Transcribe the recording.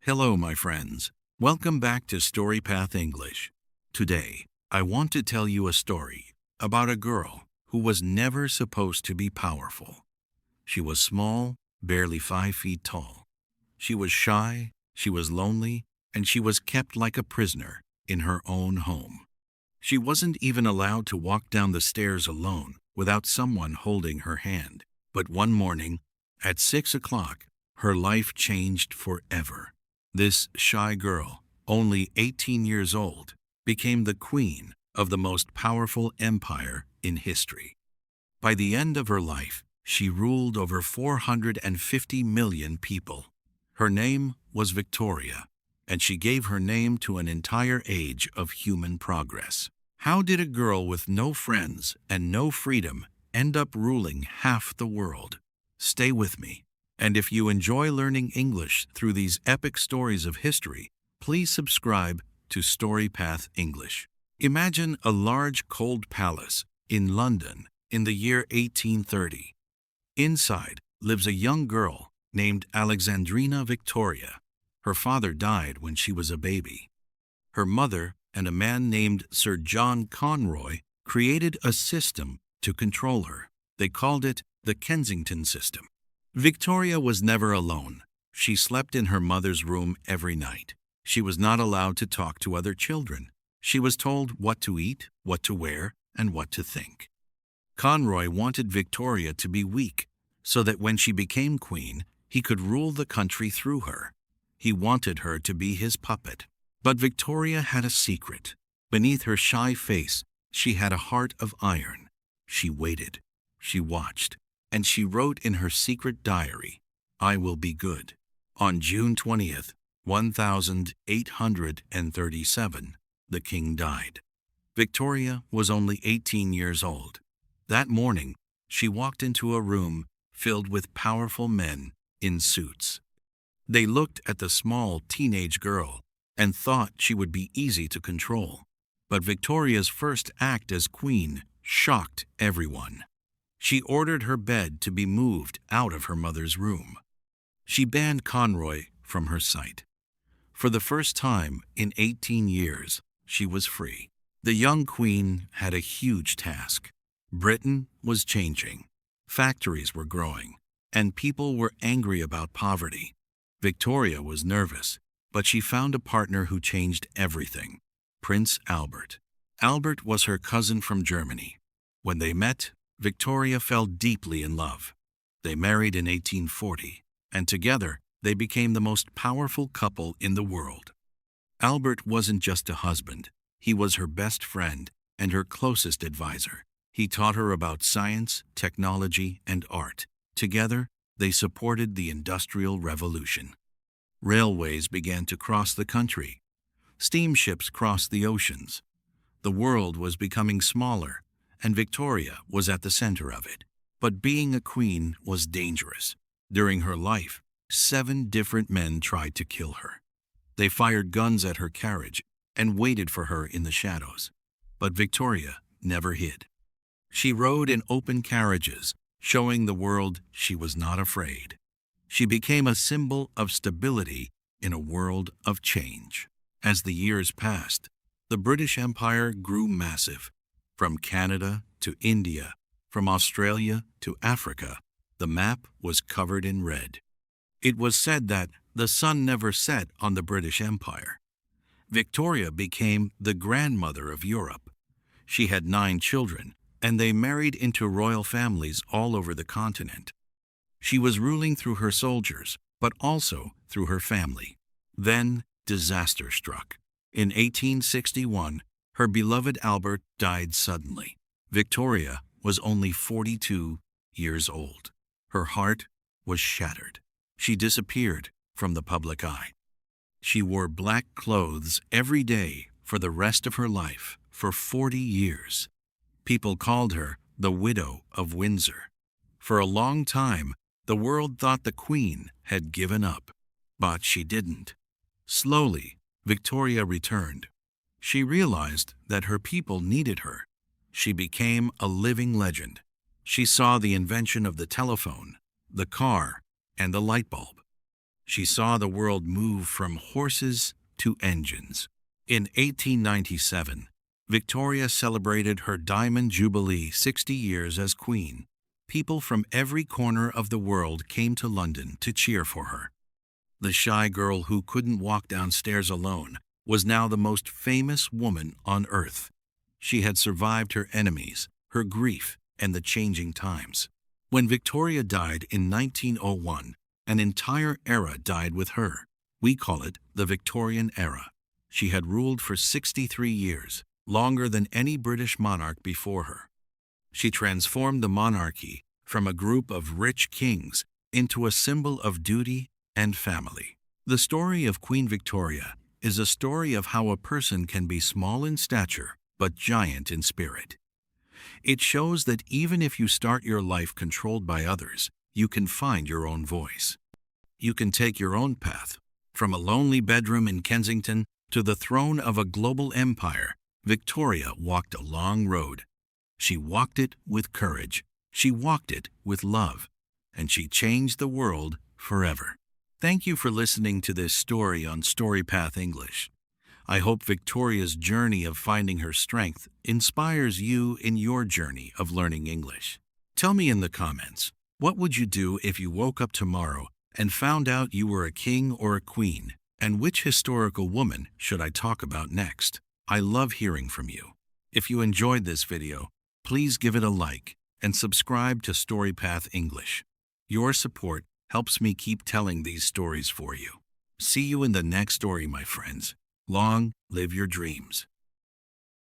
Hello, my friends. Welcome back to StoryPath English. Today, I want to tell you a story about a girl who was never supposed to be powerful. She was small, barely 5 feet tall. She was shy, she was lonely, and she was kept like a prisoner in her own home. She wasn't even allowed to walk down the stairs alone without someone holding her hand. But one morning, at 6 o'clock, her life changed forever. This shy girl, only 18 years old, became the queen of the most powerful empire in history. By the end of her life, she ruled over 450 million people. Her name was Victoria, and she gave her name to an entire age of human progress. How did a girl with no friends and no freedom end up ruling half the world? Stay with me. And if you enjoy learning English through these epic stories of history, please subscribe to StoryPath English. Imagine a large cold palace in London in the year 1830. Inside lives a young girl named Alexandrina Victoria. Her father died when she was a baby. Her mother and a man named Sir John Conroy created a system to control her. They called it the Kensington System. Victoria was never alone. She slept in her mother's room every night. She was not allowed to talk to other children. She was told what to eat, what to wear, and what to think. Conroy wanted Victoria to be weak, so that when she became queen, he could rule the country through her. He wanted her to be his puppet. But Victoria had a secret. Beneath her shy face, she had a heart of iron. She waited. She watched. And she wrote in her secret diary, "I will be good." On June 20th, 1837, the king died. Victoria was only 18 years old. That morning, she walked into a room filled with powerful men in suits. They looked at the small teenage girl and thought she would be easy to control. But Victoria's first act as queen shocked everyone. She ordered her bed to be moved out of her mother's room. She banned Conroy from her sight. For the first time in 18 years, she was free. The young queen had a huge task. Britain was changing. Factories were growing, and people were angry about poverty. Victoria was nervous, but she found a partner who changed everything: Prince Albert. Albert was her cousin from Germany. When they met, Victoria fell deeply in love. They married in 1840, and together they became the most powerful couple in the world. Albert wasn't just a husband. He was her best friend and her closest advisor. He taught her about science, technology, and art. Together, they supported the Industrial Revolution. Railways began to cross the country. Steamships crossed the oceans. The world was becoming smaller, and Victoria was at the center of it. But being a queen was dangerous. During her life, 7 different men tried to kill her. They fired guns at her carriage and waited for her in the shadows. But Victoria never hid. She rode in open carriages, showing the world she was not afraid. She became a symbol of stability in a world of change. As the years passed, the British Empire grew massive. From Canada to India, from Australia to Africa, the map was covered in red. It was said that the sun never set on the British Empire. Victoria became the grandmother of Europe. She had 9 children, and they married into royal families all over the continent. She was ruling through her soldiers, but also through her family. Then disaster struck. In 1861, her beloved Albert died suddenly. Victoria was only 42 years old. Her heart was shattered. She disappeared from the public eye. She wore black clothes every day for the rest of her life for 40 years. People called her the Widow of Windsor. For a long time, the world thought the queen had given up, but she didn't. Slowly, Victoria returned. She realized that her people needed her. She became a living legend. She saw the invention of the telephone, the car, and the light bulb. She saw the world move from horses to engines. In 1897, Victoria celebrated her Diamond Jubilee, 60 years as Queen. People from every corner of the world came to London to cheer for her. The shy girl who couldn't walk downstairs alone was now the most famous woman on earth. She had survived her enemies, her grief, and the changing times. When Victoria died in 1901, an entire era died with her. We call it the Victorian era. She had ruled for 63 years, longer than any British monarch before her. She transformed the monarchy from a group of rich kings into a symbol of duty and family. The story of Queen Victoria is a story of how a person can be small in stature but giant in spirit. It shows that even if you start your life controlled by others, you can find your own voice. You can take your own path. From a lonely bedroom in Kensington to the throne of a global empire, Victoria walked a long road. She walked it with courage. She walked it with love. And she changed the world forever. Thank you for listening to this story on StoryPath English. I hope Victoria's journey of finding her strength inspires you in your journey of learning English. Tell me in the comments, what would you do if you woke up tomorrow and found out you were a king or a queen? And which historical woman should I talk about next? I love hearing from you. If you enjoyed this video, please give it a like and subscribe to StoryPath English. Your support helps me keep telling these stories for you. See you in the next story, my friends. Long live your dreams.